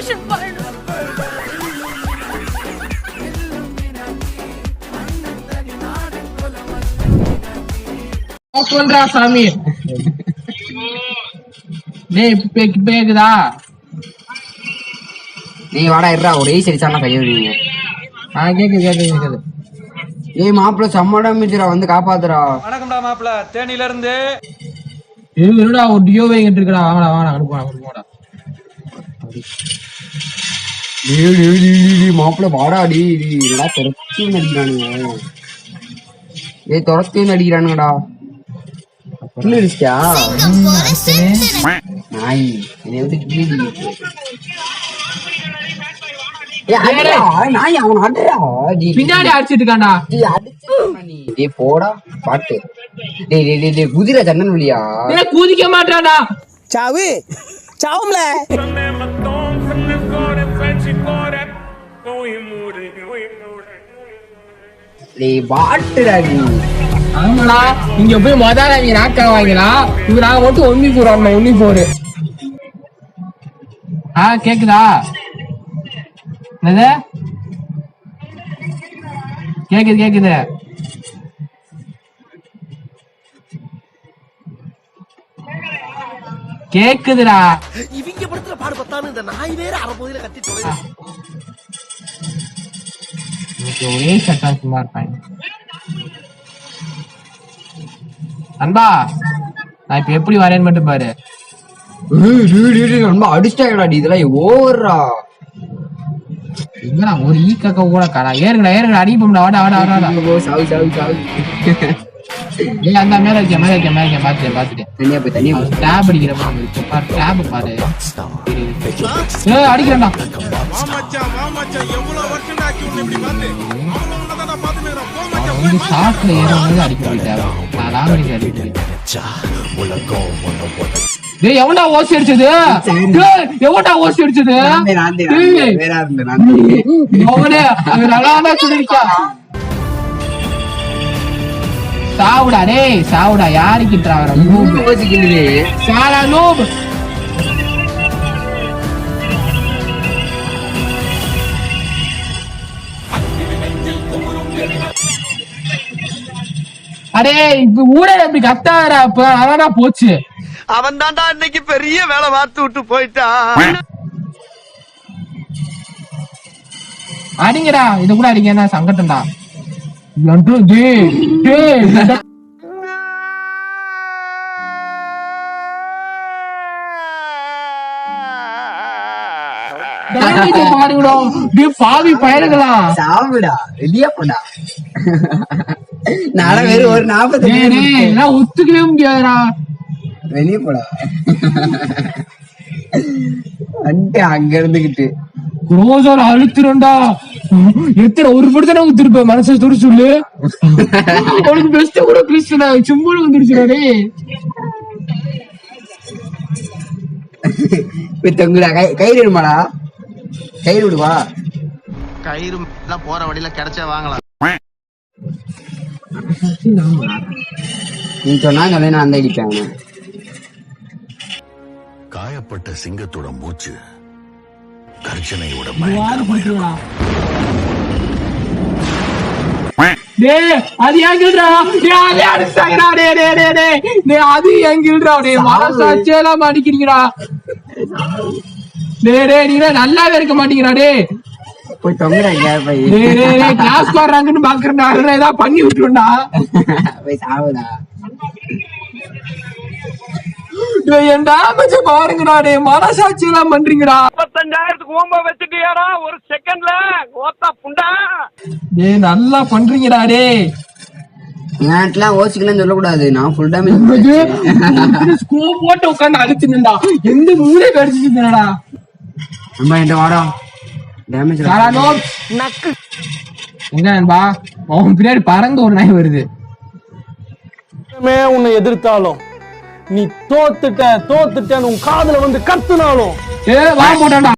Abortion பண்ணு. சொல்றா சாமி. டேய் பேக்குதா? நீ வாடா இருடா, ஒரு ஈஸி அடிச்சானா கைய விடுவீங்க. கேக்குது. ஏய் மாப்பிள்ள சம்மடா மிச்சிரா, வந்து காப்பாத்துறா. வணக்கம்டா மாப்பிள்ள, தேனில இருந்து. இருடா, ஒரு டியோ வைங்கிட்டு இருக்கடா. வாடா அனுப்புடா. மாப்பிள்ள வாடாடி, என்னடா துரத்தி நடிக்கிறானுங்க. ஏய் துரத்தி நடிக்கிறானுங்கடா. கிளியா நாய் என்னை வந்து கிளி. நாய் அவன் அடிடா, பின்னாடி அடிச்சிட்டு இருக்காண்டா. நீ போடா பாட்டு. டேய் குதிரை ஜன்னல் வழியா குதிக்க மாட்டான்டா. சாவும்ல. டேய் பாட்டுடா நீ. ஆமாடா, இங்க போய் மொதல் அவங்க நாக்கா வாங்கினா இவங்க நாங்க மட்டும் 1v4 கேக்குதா? என்னது கேக்குது கேக்குதுடா. இவங்க படத்துல பாடுபட்டான்னு இந்த நாய் வேற அரைப்பகுதியில கட்டி தொலை. ஒரே சட்டா சும்மா இருப்பாங்க. அன்பா, நான் இப்ப எப்படி வரேன்னு மட்டும் பாரு. ரொம்ப அடிச்சிட்டாங்கடா, இதெல்லாம் ஓவரா. எங்கடா ஒரு ஈக்காக்க கூட கடா. ஏறுங்கடா அடிப்போம்டா. வாடா சாவு. ஏய் அந்த மேல இருக்க பாத்துட்டேன். தனியா போய் டேப் அடிக்கிற மாதிரி டேப் பாரு. அடிக்கிறேன்டா. ஷார்ட்ல ஏறவங்க அடிக்க போயிட்டாரு. எவன்டா ஓசி அடிச்சது? சாவுடா டேய், சாவுடா. யாருக்கிட்டா சாலா நூப். அடே இப்ப ஊடல அப்படி கத்தாரா. அப்ப அவனா போச்சு. அவன் தான்டா இன்னைக்கு பெரிய வேலை பார்த்து விட்டு போயிட்டான். அடிங்கடா, இத கூட அடிங்க. என்ன சங்கட்டம்டா. பாவி பயணங்களா. சாவுடா, வெளியே போடா. நாள வெறும் ஒரு 40 ஒத்துக்கவே முடியாதுடா. வெளியே போடா. அங்க இருந்துகிட்டு ரோசால அழுத்துறா. எத்தனை ஒரு படத்தை ஊத்திருப்ப மனசை துடி சொல்லு. உனக்கு பெஸ்ட் கூட கிறிஸ்டா சும்மா வந்துருச்சுடே. தொங்குடா. கயிறு விடுமாடா, கயிறு விடுவா. கயிறு போற வழியில கிடைச்சா வாங்கலாம். நீ சொன்னாங்க நான் அந்த அடிப்பாங்க. காயப்பட்ட சிங்கத்தோட மூச்சு கர்ஜனையோட அது எங்கில்றா. அது எங்கில்றா. மனசாட்சியெல்லாம் அடிக்கிறீங்கடா. நீங்க நல்லாவே இருக்க மாட்டீங்கடா. டே போய் தொங்குடா. கிளாஸ் பாடுறாங்கன்னு பாக்குறா. ஏதாவது பண்ணி விட்டுருண்டா. போய் சாவுடா. என் டேமேஜ் பாருங்கடா. டே மனசாட்சி எல்லாம் பண்றீங்கடா. 55,000 ஓம்ப வச்சுட்டியாடா ஒரு செகண்ட்ல. ஓத்தா புண்டா. டே நல்லா பண்றீங்கடா. டே நாட்டெல்லாம் ஓசிக்கலாம் சொல்லக்கூடாது. நான் ஃபுல் டேமேஜ் ஸ்கோப் போட்டு உட்காந்து அடிச்சுடா. எந்த மூளை கடிச்சிருந்தா அம்மா இந்த வாடா டேமேஜ் நக்கு. எங்க நண்பா, அவன் பின்னாடி பறந்து ஒரு நாய் வருது. உன்னை எதிர்த்தாலும் நீ தோத்துட்டேன்னு உன் காதுல வந்து கத்துனாலும் வா போட்டான்டா.